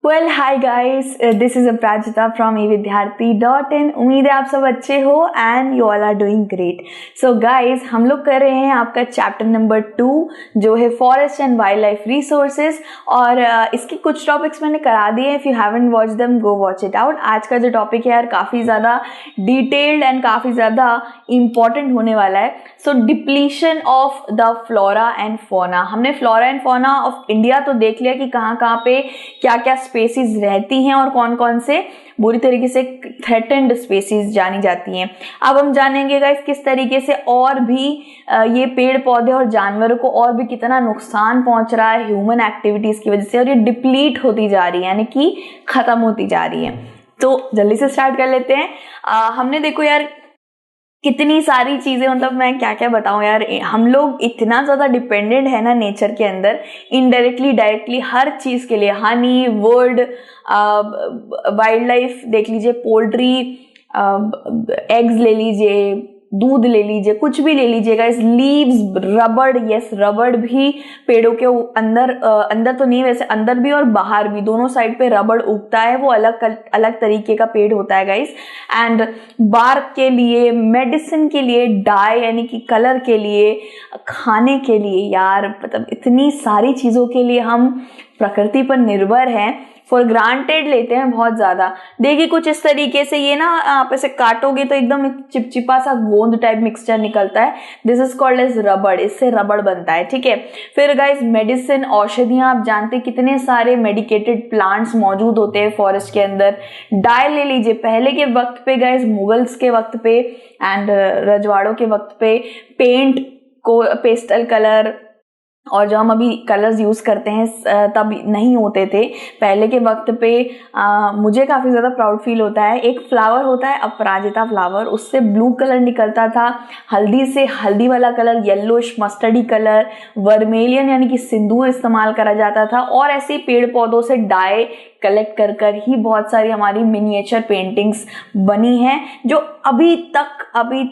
Well hi guys, this is Aparajita from evidyarthi.in। उम्मीद है आप सब अच्छे हो and you all are doing great. So guys, हम लोग कर रहे हैं आपका चैप्टर नंबर 2 जो है forest and wild life resources. और इसके कुछ टॉपिक्स मैंने करा दिए, if you haven't watch them go watch it out. आज का जो टॉपिक है यार काफ़ी ज़्यादा डिटेल्ड एंड काफ़ी ज़्यादा इम्पॉर्टेंट होने वाला है। So depletion of the flora and fauna. हमने flora and fauna of India तो देख लिया कि कहाँ कहाँ पे क्या क्या स्पेसीज रहती हैं और कौन कौन से बुरी तरीके से थ्रेटेंड स्पेसीज जानी जाती हैं। अब हम जानेंगे गाइस किस तरीके से और भी ये पेड़ पौधे और जानवरों को और भी कितना नुकसान पहुंच रहा है ह्यूमन एक्टिविटीज की वजह से, और ये डिप्लीट होती जा रही है यानी कि खत्म होती जा रही है। तो जल्दी से स्टार्ट कर लेते हैं। हमने देखो यार कितनी सारी चीजें, मतलब मैं क्या क्या बताऊं यार, हम लोग इतना ज्यादा डिपेंडेंट है ना नेचर के अंदर, इनडायरेक्टली डायरेक्टली हर चीज के लिए। हनी, वुड, वाइल्ड लाइफ देख लीजिए, पोल्ट्री, एग्स ले लीजिए, दूध ले लीजिए, कुछ भी ले लीजिएगा, इस लीव्स, रबड़, यस रबड़ भी पेड़ों के अंदर अंदर तो नहीं, वैसे अंदर भी और बाहर भी दोनों साइड पे रबड़ उगता है। वो अलग अलग तरीके का पेड़ होता है गाइस। एंड बार्क के लिए, मेडिसिन के लिए, डाई यानी कि कलर के लिए, खाने के लिए, यार मतलब इतनी सारी चीजों के लिए हम प्रकृति पर निर्भर हैं। फॉर ग्रांटेड लेते हैं बहुत ज्यादा। देखिए कुछ इस तरीके से, ये ना आप ऐसे काटोगे तो एकदम चिपचिपा सा गोंद टाइप मिक्सचर निकलता है। दिस इज कॉल्ड एज रबड़, इससे रबड़ बनता है, ठीक है। फिर गाइस मेडिसिन, औषधियां, आप जानते हैं कितने सारे मेडिकेटेड प्लांट्स मौजूद होते हैं फॉरेस्ट के अंदर। डाई ले लीजिए, पहले के वक्त पे गाइस, मुगल्स के वक्त पे एंड रजवाड़ों के वक्त पे पेंट को, पेस्टल कलर और जो हम अभी कलर्स यूज करते हैं तब नहीं होते थे पहले के वक्त पे। मुझे काफी ज्यादा प्राउड फील होता है, एक फ्लावर होता है अपराजिता फ्लावर, उससे ब्लू कलर निकलता था। हल्दी से हल्दी वाला कलर, येलोइश मस्टर्डी कलर, वर्मेलियन यानी कि सिंदूर इस्तेमाल करा जाता था। और ऐसे पेड़ पौधों से डाई कलेक्ट कर ही बहुत सारी हमारी मिनिएचर पेंटिंग्स बनी हैं जो अभी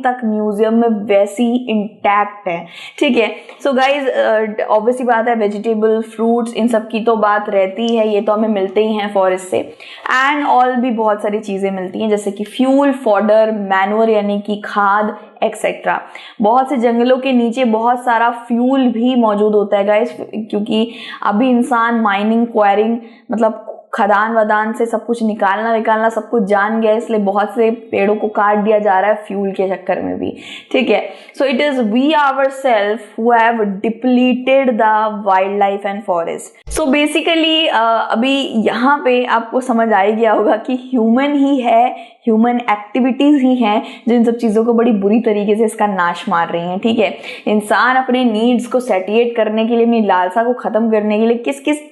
तक म्यूजियम में वैसी इंटैक्ट है, ठीक है। सो गाइज ऑब्वियसली बात है, वेजिटेबल, फ्रूट्स, इन सब की तो बात रहती है, ये तो हमें मिलते ही हैं फॉरेस्ट से। एंड ऑल भी बहुत सारी चीजें मिलती हैं जैसे कि फ्यूल, फॉडर, मैनुअर यानी कि खाद, एक्सेट्रा। बहुत से जंगलों के नीचे बहुत सारा फ्यूल भी मौजूद होता है गाइस, क्योंकि अभी इंसान माइनिंग, क्वायरिंग, मतलब खदान वदान से सब कुछ निकालना सब कुछ जान गया, इसलिए बहुत से पेड़ों को काट दिया जा रहा है फ्यूल के चक्कर में भी, ठीक है। So it is we ourselves who have depleted the wild life and forest. So basically अभी यहाँ पे आपको समझ आ ही गया होगा कि ह्यूमन ही है, ह्यूमन एक्टिविटीज ही हैं जो इन सब चीजों को बड़ी बुरी तरीके से इसका नाश मार रही हैं, ठीक है। इंसान अपने नीड्स को सेटिएट करने के लिए, अपनी लालसा को खत्म करने के लिए किस किस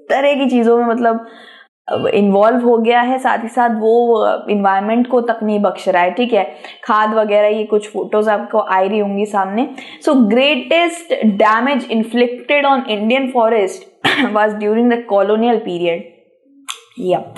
तरह की चीजों में मतलब इन्वॉल्व हो गया है, साथ ही साथ वो इन्वायरमेंट को तक नहीं बख्श रहा है, ठीक है। खाद वगैरह, ये कुछ फोटोज आपको आ रही होंगी सामने। So greatest damage inflicted on Indian forest was during the colonial period. Yup,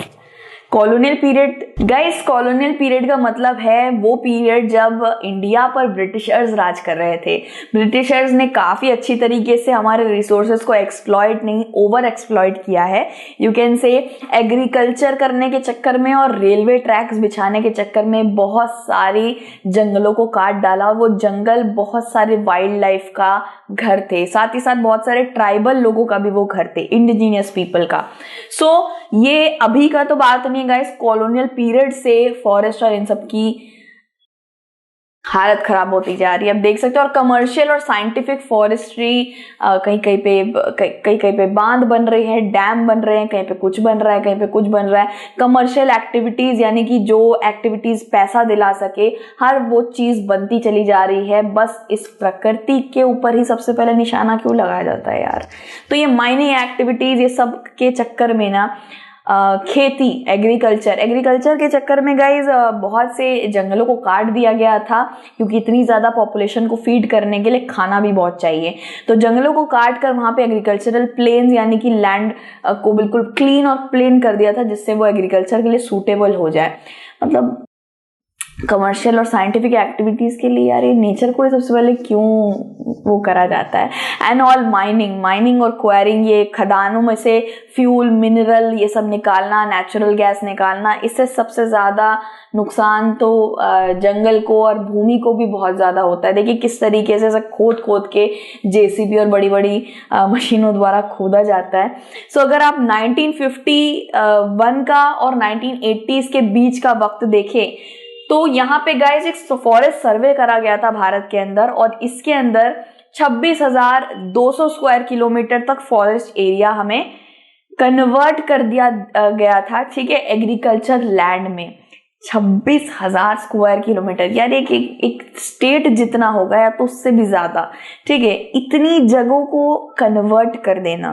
colonial period guys, colonial period का मतलब है वो पीरियड जब इंडिया पर ब्रिटिशर्स राज कर रहे थे। ब्रिटिशर्स ने काफी अच्छी तरीके से हमारे रिसोर्सेज को एक्सप्लॉइट नहीं, ओवर एक्सप्लॉइट किया है, यू कैन से। एग्रीकल्चर करने के चक्कर में और रेलवे ट्रैक्स बिछाने के चक्कर में बहुत सारी जंगलों को काट डाला। वो जंगल बहुत सारे वाइल्ड लाइफ का घर थे, साथ ही साथ बहुत सारे ट्राइबल लोगों का भी वो घर थे, इंडिजीनियस पीपल का। सो ये अभी का तो बात नहीं गाइस, कॉलोनियल पीरियड से फॉरेस्ट और इन सब की हालत खराब होती जा रही है। अब देख सकते हो। और कमर्शियल और साइंटिफिक फॉरेस्ट्री, कहीं कहीं पे बांध बन रहे हैं, डैम बन रहे हैं, कहीं पे कुछ बन रहा है, कहीं पे कुछ बन रहा है। कमर्शियल एक्टिविटीज यानी कि जो एक्टिविटीज पैसा दिला सके, हर वो चीज बनती चली जा रही है। बस इस प्रकृति के ऊपर ही सबसे पहले निशाना क्यों लगाया जाता है यार। तो ये माइनिंग एक्टिविटीज, ये सब के चक्कर में ना खेती, एग्रीकल्चर के चक्कर में गाइज बहुत से जंगलों को काट दिया गया था, क्योंकि इतनी ज्यादा पॉपुलेशन को फीड करने के लिए खाना भी बहुत चाहिए। तो जंगलों को काट कर वहां पे एग्रीकल्चरल प्लेन्स यानी कि लैंड को बिल्कुल क्लीन और प्लेन कर दिया था, जिससे वो एग्रीकल्चर के लिए सूटेबल हो जाए। मतलब कमर्शियल और साइंटिफिक एक्टिविटीज़ के लिए यार ये नेचर को सबसे पहले क्यों वो करा जाता है। एंड ऑल माइनिंग और क्वायरिंग, ये खदानों में से फ्यूल मिनरल ये सब निकालना, नेचुरल गैस निकालना, इससे सबसे ज़्यादा नुकसान तो जंगल को और भूमि को भी बहुत ज़्यादा होता है। देखिए किस तरीके से खोद के जेसीबी और बड़ी बड़ी मशीनों द्वारा खोदा जाता है। सो अगर आप 1951 का और 1980s के बीच का वक्त देखें तो यहाँ पे गाइस एक फॉरेस्ट सर्वे करा गया था भारत के अंदर, और इसके अंदर 26,200 स्क्वायर किलोमीटर तक फॉरेस्ट एरिया हमें कन्वर्ट कर दिया गया था, ठीक है, एग्रीकल्चर लैंड में। 26,000 स्क्वायर किलोमीटर, यार एक स्टेट जितना होगा या तो उससे भी ज्यादा, ठीक है, इतनी जगहों को कन्वर्ट कर देना,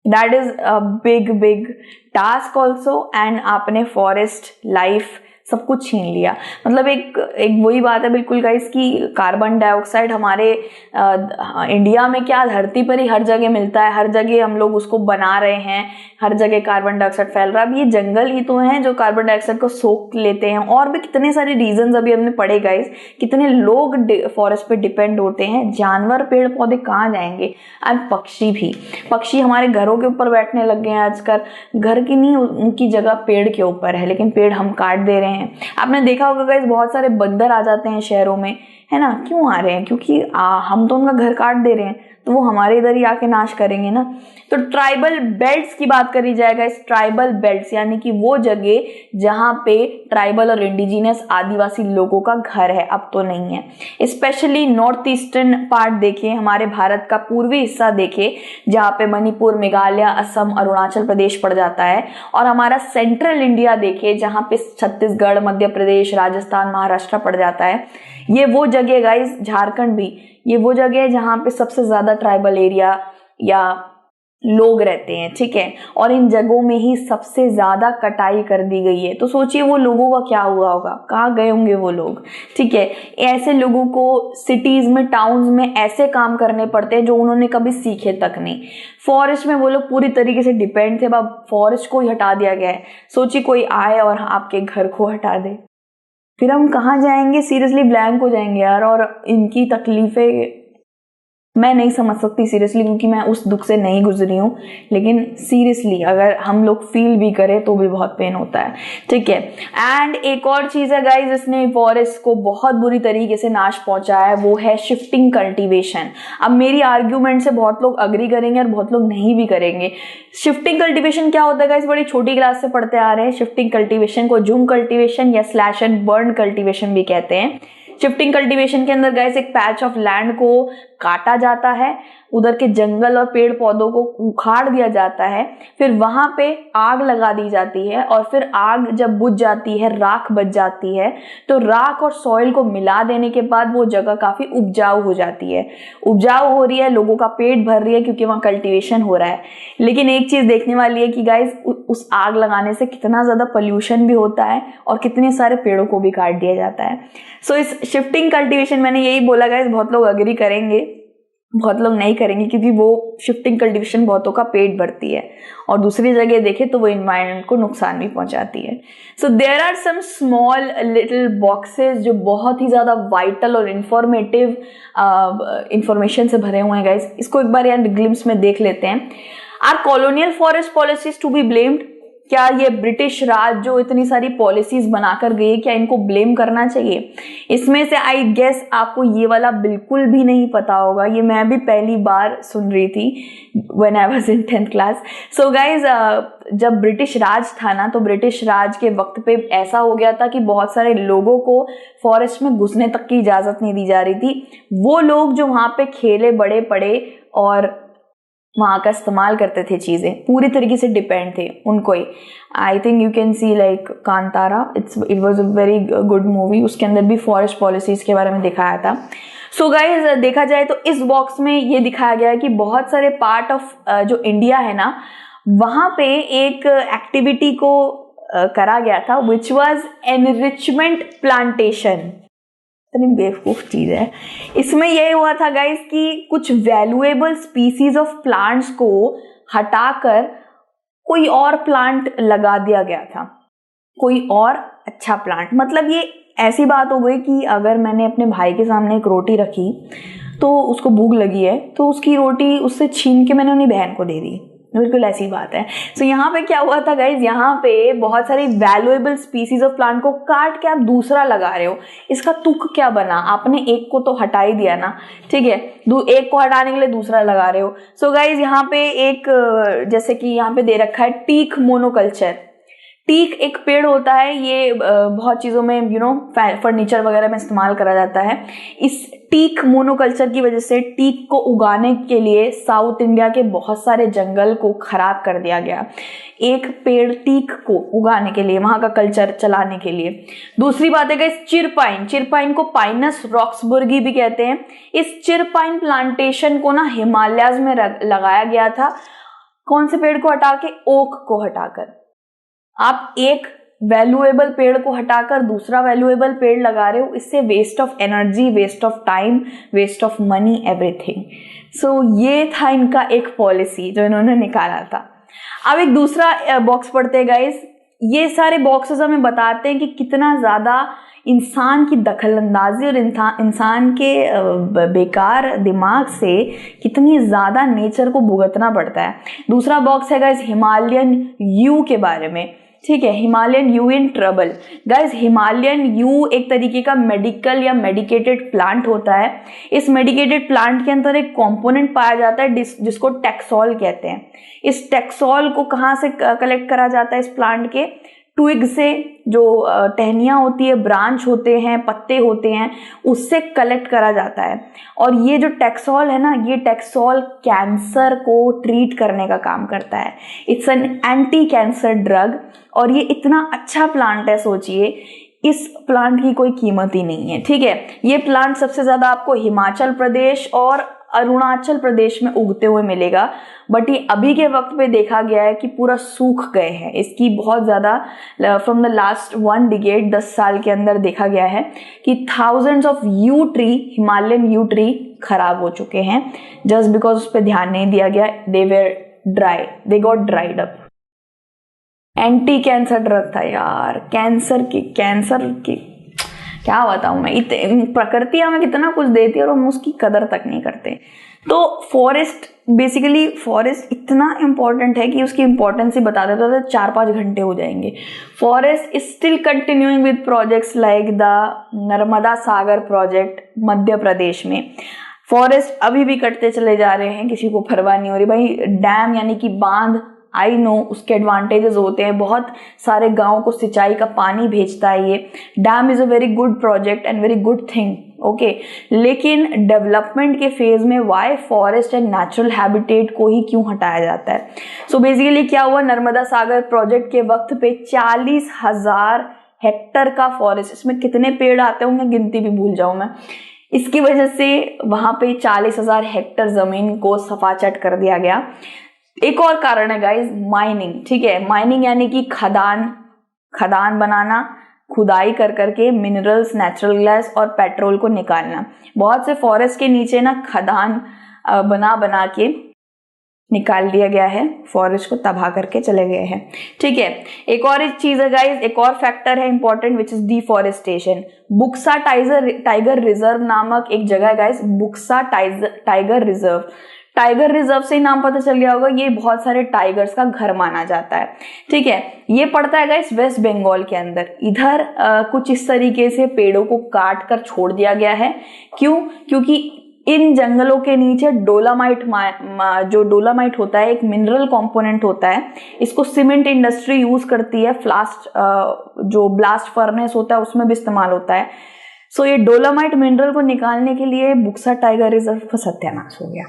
that is a big task also. And आपने फॉरेस्ट लाइफ सब कुछ छीन लिया। मतलब एक वही बात है बिल्कुल गाइस कि कार्बन डाइऑक्साइड हमारे इंडिया में क्या धरती पर ही हर जगह मिलता है, हर जगह हम लोग उसको बना रहे हैं, हर जगह कार्बन डाइऑक्साइड फैल रहा है। अब ये जंगल ही तो हैं जो कार्बन डाइऑक्साइड को सोख लेते हैं, और भी कितने सारे रीजंस अभी हमने पढ़े गाइस, कितने लोग फॉरेस्ट पे डिपेंड होते हैं। जानवर पेड़ पौधे कहाँ जाएंगे, एंड पक्षी भी, पक्षी हमारे घरों के ऊपर बैठने लग गए हैं आजकल, घर की नहीं उनकी जगह पेड़ के ऊपर है, लेकिन पेड़ हम काट दे रहे हैं। आपने देखा होगा गाइस बहुत सारे बंदर आ जाते हैं शहरों में, है ना, क्यों आ रहे हैं, क्योंकि हम तो उनका घर काट दे रहे हैं, तो वो हमारे इधर ही आके नाश करेंगे ना। तो ट्राइबल बेल्ट्स की बात करी जाएगा, इस ट्राइबल बेल्ट्स यानी कि वो जगह जहां पे ट्राइबल और इंडिजिनियस आदिवासी लोगों का घर है, अब तो नहीं है। स्पेशली नॉर्थ ईस्टर्न पार्ट देखें, हमारे भारत का पूर्वी हिस्सा देखें, जहाँ पे मणिपुर, मेघालय, असम, अरुणाचल प्रदेश पड़ जाता है, और हमारा सेंट्रल इंडिया देखें जहाँ पे छत्तीसगढ़, मध्य प्रदेश, राजस्थान, महाराष्ट्र पड़ जाता है। ये वो जगह गाइस, झारखंड भी, ये वो जगह है जहाँ पे सबसे ज्यादा ट्राइबल एरिया या लोग रहते हैं, ठीक है, और इन जगहों में ही सबसे ज्यादा कटाई कर दी गई है। तो सोचिए वो लोगों का क्या हुआ होगा, कहाँ गए होंगे वो लोग, ठीक है। ऐसे लोगों को सिटीज में, टाउन्स में ऐसे काम करने पड़ते हैं जो उन्होंने कभी सीखे तक नहीं। फॉरेस्ट में वो लोग पूरी तरीके से डिपेंड थे, अब फॉरेस्ट को ही हटा दिया गया है। सोचिए कोई आए और आपके घर को हटा दे, फिर हम कहाँ जाएंगे, सीरियसली ब्लैंक हो जाएंगे यार। और इनकी तकलीफें मैं नहीं समझ सकती सीरियसली, क्योंकि मैं उस दुख से नहीं गुजरी हूँ, लेकिन सीरियसली अगर हम लोग फील भी करें तो भी बहुत पेन होता है, ठीक है। एंड एक और चीज है गाइस, इसने फॉरेस्ट को बहुत बुरी तरीके से नाश पहुंचाया है, वो है शिफ्टिंग कल्टीवेशन। अब मेरी आर्ग्यूमेंट से बहुत लोग अग्री करेंगे और बहुत लोग नहीं भी करेंगे। शिफ्टिंग कल्टीवेशन क्या होता है गाइस, बड़ी छोटी क्लास से पढ़ते आ रहे हैं। शिफ्टिंग कल्टीवेशन को जूम कल्टीवेशन या स्लैश एंड बर्न कल्टीवेशन भी कहते हैं। शिफ्टिंग कल्टीवेशन के अंदर गाइस एक पैच ऑफ लैंड को काटा जाता है, उधर के जंगल और पेड़ पौधों को उखाड़ दिया जाता है, फिर वहां पे आग लगा दी जाती है, और फिर आग जब बुझ जाती है, राख बच जाती है, तो राख और सॉइल को मिला देने के बाद वो जगह काफी उपजाऊ हो जाती है। उपजाऊ हो रही है, लोगों का पेट भर रही है क्योंकि वहां कल्टीवेशन हो रहा है। लेकिन एक चीज देखने वाली है कि गाइस उस आग लगाने से कितना ज्यादा पोल्यूशन भी होता है और कितने सारे पेड़ों को भी काट दिया जाता है। सो इस शिफ्टिंग कल्टीवेशन, मैंने यही बोला गाइस, बहुत लोग अग्री करेंगे, बहुत लोग नहीं करेंगे, क्योंकि वो शिफ्टिंग कल्टीवेशन बहुतों का पेट भरती है, और दूसरी जगह देखें तो वो इन्वायरमेंट को नुकसान भी पहुंचाती है। So there are some small little boxes जो बहुत ही ज्यादा वाइटल और इंफॉर्मेटिव इंफॉर्मेशन से भरे हुए हैं गाइस। इसको एक बार यार ग्लिम्स में देख लेते हैं। Are colonial forest policies to be blamed? क्या ये ब्रिटिश राज जो इतनी सारी पॉलिसीज बनाकर गई, क्या इनको ब्लेम करना चाहिए? इसमें से आई गेस आपको ये वाला बिल्कुल भी नहीं पता होगा, ये मैं भी पहली बार सुन रही थी when I was in 10th class. So guys, जब ब्रिटिश राज था ना, तो ब्रिटिश राज के वक्त पे ऐसा हो गया था कि बहुत सारे लोगों को फॉरेस्ट में घुसने तक की इजाजत नहीं दी जा रही थी। वो लोग जो वहां पे खेले बड़े पड़े और वहाँ का इस्तेमाल करते थे, चीज़ें पूरी तरीके से डिपेंड थे उनको ही। I think you can see like Kantara, it was a very good movie, उसके अंदर भी फॉरेस्ट पॉलिसीज के बारे में दिखाया था। सो गाइज, देखा जाए तो इस बॉक्स में ये दिखाया गया है कि बहुत सारे पार्ट ऑफ जो इंडिया है ना, वहाँ पे एक एक्टिविटी को करा गया था, विच वॉज एनरिचमेंट प्लांटेशन। इतनी बेवकूफ चीज है। इसमें यह हुआ था गाइस कि कुछ वैल्यूएबल स्पीसीज ऑफ प्लांट्स को हटाकर कोई और प्लांट लगा दिया गया था। कोई और अच्छा प्लांट। मतलब ये ऐसी बात हो गई कि अगर मैंने अपने भाई के सामने एक रोटी रखी तो उसको भूख लगी है, तो उसकी रोटी उससे छीन के मैंने अपनी बहन को दे दी, बिल्कुल ऐसी बात है। सो यहाँ पे क्या हुआ था गाइज, यहाँ पे बहुत सारी वैल्यूएबल स्पीसीज ऑफ प्लांट को काट के आप दूसरा लगा रहे हो, इसका तुक क्या बना, आपने एक को तो हटा ही दिया ना, ठीक है, एक को हटाने के लिए दूसरा लगा रहे हो। सो गाइज यहाँ पे एक जैसे कि यहाँ पे दे रखा है टीक मोनोकल्चर। टीक एक पेड़ होता है, ये बहुत चीज़ों में फर्नीचर वगैरह में इस्तेमाल करा जाता है। इस टीक मोनोकल्चर की वजह से टीक को उगाने के लिए साउथ इंडिया के बहुत सारे जंगल को खराब कर दिया गया, एक पेड़ टीक को उगाने के लिए, वहाँ का कल्चर चलाने के लिए। दूसरी बात है गाइस चिरपाइन। चिरपाइन को पाइनस रॉक्सबर्गी भी कहते हैं। इस चिरपाइन प्लांटेशन को ना हिमालयाज में लगाया गया था। कौन से पेड़ को हटा के? ओक को हटाकर। आप एक वैल्यूएबल पेड़ को हटाकर दूसरा वैल्यूएबल पेड़ लगा रहे हो, इससे waste of energy, waste of time, waste of money, everything. So ये था इनका एक पॉलिसी जो इन्होंने निकाला था। अब एक दूसरा बॉक्स पढ़ते हैं गाइस। ये सारे बॉक्सेस हमें बताते हैं कि कितना ज्यादा इंसान की दखलंदाजी और इंसान के बेकार दिमाग से कितनी ज्यादा नेचर को भुगतना पड़ता है। दूसरा बॉक्स है गाइस हिमालयन यू के बारे में, ठीक है, Himalayan you in trouble. Guys Himalayan you एक तरीके का मेडिकल या मेडिकेटेड प्लांट होता है। इस मेडिकेटेड प्लांट के अंदर एक कंपोनेंट पाया जाता है जिसको टैक्सोल कहते हैं। इस टैक्सोल को कहाँ से कलेक्ट करा जाता है? इस प्लांट के ट्विग से, जो टहनियाँ होती है, ब्रांच होते हैं, पत्ते होते हैं, उससे कलेक्ट करा जाता है। और ये जो टैक्सोल है ना, ये टैक्सोल कैंसर को ट्रीट करने का काम करता है। It's an anti cancer drug और ये इतना अच्छा प्लांट है, सोचिए इस प्लांट की कोई कीमत ही नहीं है, ठीक है। ये प्लांट सबसे ज्यादा आपको हिमाचल प्रदेश और अरुणाचल प्रदेश में उगते हुए मिलेगा, बट ये अभी के वक्त पे देखा गया है कि पूरा सूख गए हैं। इसकी बहुत ज़्यादा फ्रॉम द लास्ट 1 डिकेड 10 साल के अंदर देखा गया है कि thousands of you tree, Himalayan you tree खराब हो चुके हैं जस्ट बिकॉज उस पर ध्यान नहीं दिया गया। They were dry, they got dried up. Anti cancer drug था यार, कैंसर की क्या बताऊं मैं। प्रकृति हमें कितना कुछ देती है और हम उसकी कदर तक नहीं करते। तो फॉरेस्ट, बेसिकली फॉरेस्ट इतना इंपॉर्टेंट है कि उसकी इंपॉर्टेंस ही बता देता तो 4-5 घंटे हो जाएंगे। Forest is still continuing with projects like the Narmada Sagar project Madhya Pradesh में। फॉरेस्ट अभी भी कटते चले जा रहे हैं, किसी को परवाह नहीं हो रही भाई। डैम यानी कि बांध, आई नो उसके एडवांटेजेस होते हैं, बहुत सारे गांवों को सिंचाई का पानी भेजता है ये dam. Is a very good project and very good thing, okay. लेकिन डेवलपमेंट के फेज में why forest and natural habitat को ही क्यों हटाया जाता है? सो बेसिकली क्या हुआ, नर्मदा सागर प्रोजेक्ट के वक्त पे 40,000 हेक्टर का फॉरेस्ट, इसमें कितने पेड़ आते होंगे गिनती भी भूल जाऊं मैं, इसकी वजह से वहां पे 40,000 हेक्टर जमीन को सफाचट कर दिया गया। एक और कारण है गाइस, माइनिंग, ठीक है। माइनिंग यानी कि खदान बनाना, खुदाई कर करके मिनरल्स, नेचुरल गैस और पेट्रोल को निकालना। बहुत से फॉरेस्ट के नीचे ना खदान बना के निकाल दिया गया है, फॉरेस्ट को तबाह करके चले गए हैं, ठीक है। एक और चीज है गाइस, एक और फैक्टर है important which is deforestation. Buxa tiger reserve नामक एक जगह है guys, Buxa tiger reserve. Tiger reserve से ही नाम पता चल गया होगा, ये बहुत सारे टाइगर्स का घर माना जाता है, ठीक है। ये पड़ता है गाइस वेस्ट बंगाल के अंदर। इधर कुछ इस तरीके से पेड़ों को काट कर छोड़ दिया गया है। क्यों? क्योंकि इन जंगलों के नीचे डोलामाइट, जो डोलामाइट होता है एक मिनरल कंपोनेंट होता है, इसको सीमेंट इंडस्ट्री यूज करती है, जो ब्लास्ट फर्नेस होता है उसमें भी इस्तेमाल होता है। सो ये डोलामाइट मिनरल को निकालने के लिए बुक्सा टाइगर रिजर्व का सत्यानाश हो गया,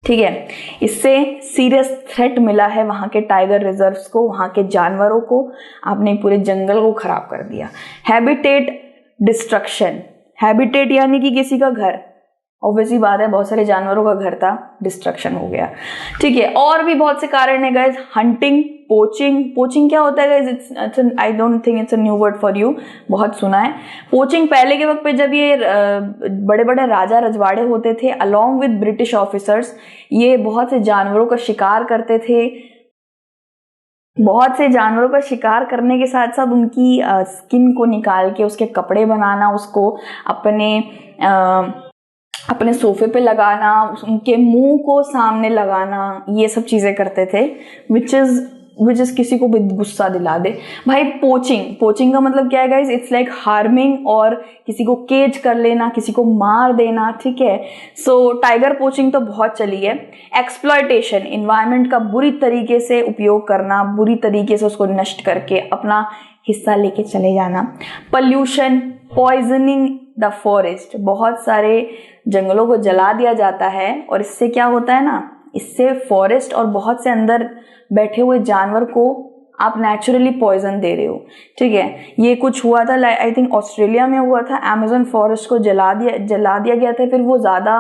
ठीक है। इससे सीरियस थ्रेट मिला है वहां के टाइगर रिजर्व्स को, वहां के जानवरों को। आपने पूरे जंगल को खराब कर दिया। हैबिटेट डिस्ट्रक्शन, हैबिटेट यानी कि किसी का घर, ऑब्वियसली बात है बहुत सारे जानवरों का घर था, डिस्ट्रक्शन हो गया, ठीक है। और भी बहुत से कारण है गाइस, हंटिंग, पोचिंग क्या होता है guys? I don't think it's a new word for you, बहुत सुना है। पोचिंग पहले के वक्त पे जब ये बड़े बड़े राजा रजवाड़े होते थे अलॉन्ग विद ब्रिटिश ऑफिसर्स, ये बहुत से जानवरों का शिकार करते थे बहुत से जानवरों का शिकार करने के साथ साथ उनकी स्किन को निकाल के उसके कपड़े बनाना, उसको अपने सोफे पे लगाना, उनके मुंह को सामने लगाना, ये सब चीजें करते थे, विच इज किसी को भी गुस्सा दिला दे भाई। पोचिंग का मतलब क्या है गाइज? इट्स लाइक हार्मिंग, और किसी को केज कर लेना, किसी को मार देना, ठीक है। सो टाइगर पोचिंग तो बहुत चली है। एक्सप्लॉयटेशन, इन्वायरमेंट का बुरी तरीके से उपयोग करना, बुरी तरीके से उसको नष्ट करके अपना हिस्सा लेके चले जाना। पोल्यूशन, पॉइजनिंग द फॉरेस्ट, बहुत सारे जंगलों को जला दिया जाता है, और इससे क्या होता है ना, इससे फॉरेस्ट और बहुत से अंदर बैठे हुए जानवर को आप नेचुरली पॉइजन दे रहे हो, ठीक है। ये कुछ हुआ था, आई थिंक ऑस्ट्रेलिया में हुआ था, अमेज़न फॉरेस्ट को जला दिया गया था, फिर वो ज़्यादा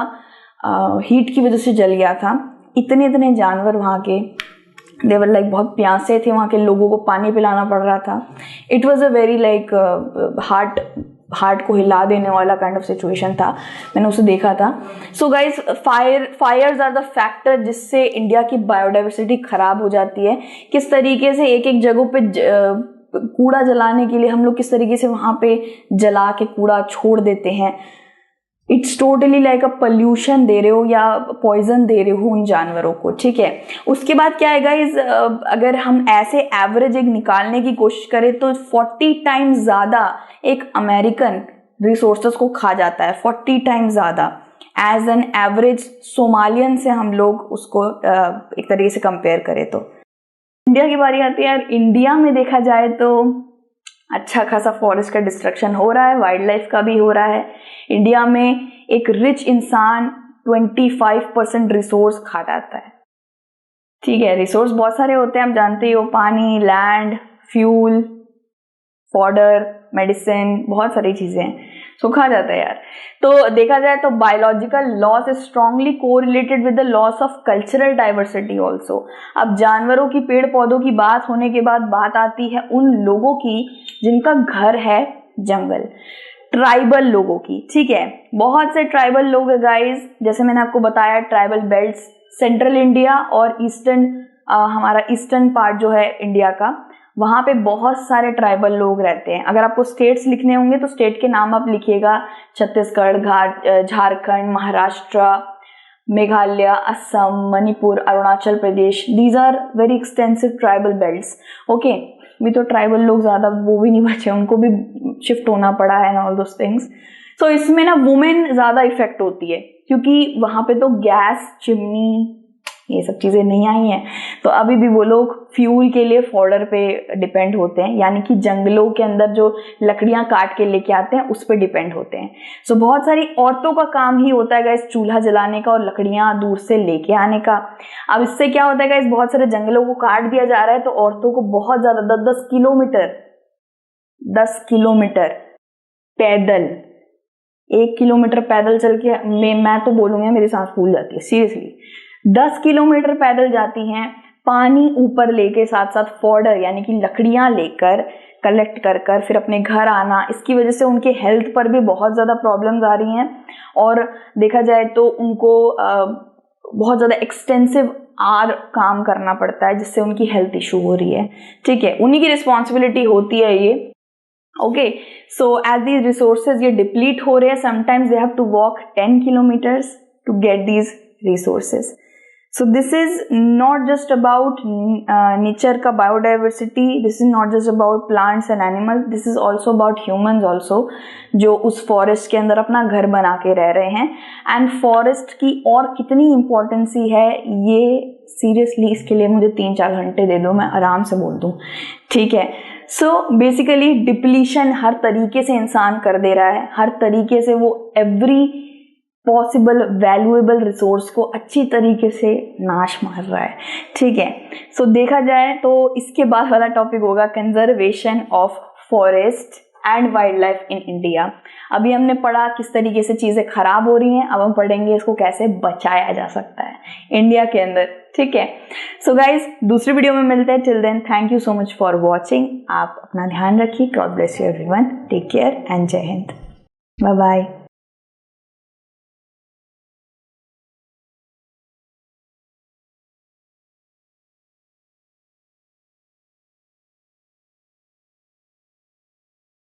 हीट की वजह से जल गया था। इतने जानवर वहाँ के, देवर लाइक बहुत प्यासे थे, वहाँ के लोगों को पानी पिलाना पड़ रहा था। It was a very like heart को हिला देने वाला काइंड ऑफ सिचुएशन था, मैंने उसे देखा था। So guys, fires are the factor जिससे इंडिया की बायोडाइवर्सिटी खराब हो जाती है। किस तरीके से एक जगहों पे कूड़ा जलाने के लिए हम लोग किस तरीके से वहां पे जला के कूड़ा छोड़ देते हैं। It's totally like a pollution दे रहे हो या पॉइजन दे रहे हो उन जानवरों को, ठीक है। उसके बाद क्या है गाइज, अगर हम ऐसे एवरेज एक निकालने की कोशिश करें तो 40 टाइम्स ज्यादा एक अमेरिकन रिसोर्सेस को खा जाता है, 40 टाइम्स ज्यादा एज एन एवरेज सोमालियन से हम लोग उसको एक तरीके से कंपेयर करें तो। इंडिया की बारी आती है यार। इंडिया में देखा जाए तो अच्छा खासा फॉरेस्ट का डिस्ट्रक्शन हो रहा है, वाइल्ड लाइफ का भी हो रहा है। इंडिया में एक रिच इंसान 25% रिसोर्स खा जाता है, ठीक है। रिसोर्स बहुत सारे होते हैं, आप जानते ही हो, पानी, लैंड, फ्यूल, फॉडर, मेडिसिन, बहुत सारी चीजें, सो खा जाता है यार। तो देखा जाए तो biological loss is strongly correlated with the loss of cultural diversity also. अब जानवरों की, पेड़ पौधों की बात होने के बाद बात आती है उन लोगों की जिनका घर है जंगल, ट्राइबल लोगों की, ठीक है। बहुत से ट्राइबल लोग है गाइज, जैसे मैंने आपको बताया, ट्राइबल बेल्ट्स सेंट्रल इंडिया और ईस्टर्न, हमारा ईस्टर्न पार्ट जो है इंडिया का, वहां पे बहुत सारे ट्राइबल लोग रहते हैं। अगर आपको स्टेट्स लिखने होंगे तो स्टेट के नाम आप लिखिएगा, Chhattisgarh, Jharkhand, Maharashtra, Meghalaya, Assam, Manipur, Arunachal Pradesh. These are very extensive tribal belts, okay. भी तो ट्राइबल लोग ज्यादा वो भी नहीं बचे, उनको भी शिफ्ट होना पड़ा है एंड ऑल दोस थिंग्स। सो इसमें ना वुमेन ज्यादा इफेक्ट होती है, क्योंकि वहां पे तो गैस, चिमनी, ये सब चीजें नहीं आई हैं, तो अभी भी वो लोग फ्यूल के लिए फॉडर पे डिपेंड होते हैं, यानी कि जंगलों के अंदर जो लकड़ियां काट के लेके आते हैं उस पे डिपेंड होते हैं। सो बहुत सारी औरतों का काम ही होता है गाइस चूल्हा जलाने का और लकड़ियां दूर से लेके आने का। अब इससे क्या होता है गाइस, बहुत सारे जंगलों को काट दिया जा रहा है, तो औरतों को बहुत ज्यादा 10 किलोमीटर पैदल, 1 किलोमीटर पैदल चल के, मैं तो बोलूंगी मेरी सांस फूल जाती है सीरियसली। 10 किलोमीटर पैदल जाती हैं, पानी ऊपर लेके, साथ साथ फॉडर यानी कि लकड़ियां लेकर, कलेक्ट कर फिर अपने घर आना। इसकी वजह से उनके हेल्थ पर भी बहुत ज़्यादा प्रॉब्लम्स आ रही हैं, और देखा जाए तो उनको बहुत ज़्यादा एक्सटेंसिव काम करना पड़ता है, जिससे उनकी हेल्थ इशू हो रही है, ठीक है। उन्हीं की रिस्पॉन्सिबिलिटी होती है ये, okay. So as these resources ये डिप्लीट हो रहे हैं, sometimes they have to walk 10 kilometers to get these resources. So this is not just about nature का biodiversity, this is not just about plants and animals, this is also about humans also, जो उस forest के अंदर अपना घर बना के रह रहे हैं। and forest की और कितनी importance है ये seriously, इसके लिए मुझे 3-4 घंटे दे दो, मैं आराम से बोल दूँ, ठीक है। सो बेसिकली डिप्लीशन हर तरीके से इंसान कर दे रहा है, हर तरीके से वो एवरी पॉसिबल वैल्यूएबल रिसोर्स को अच्छी तरीके से नाश मार रहा है, ठीक है। सो देखा जाए तो इसके बाद वाला टॉपिक होगा conservation of forest and wild life in India. अभी हमने पढ़ा किस तरीके से चीज़ें खराब हो रही हैं, अब हम पढ़ेंगे इसको कैसे बचाया जा सकता है इंडिया के अंदर, ठीक है। सो गाइज, दूसरी वीडियो में मिलते हैं। Till then thank you so much for watching. आप अपना ध्यान रखिए। God bless you everyone, take care and Jai Hind, bye bye.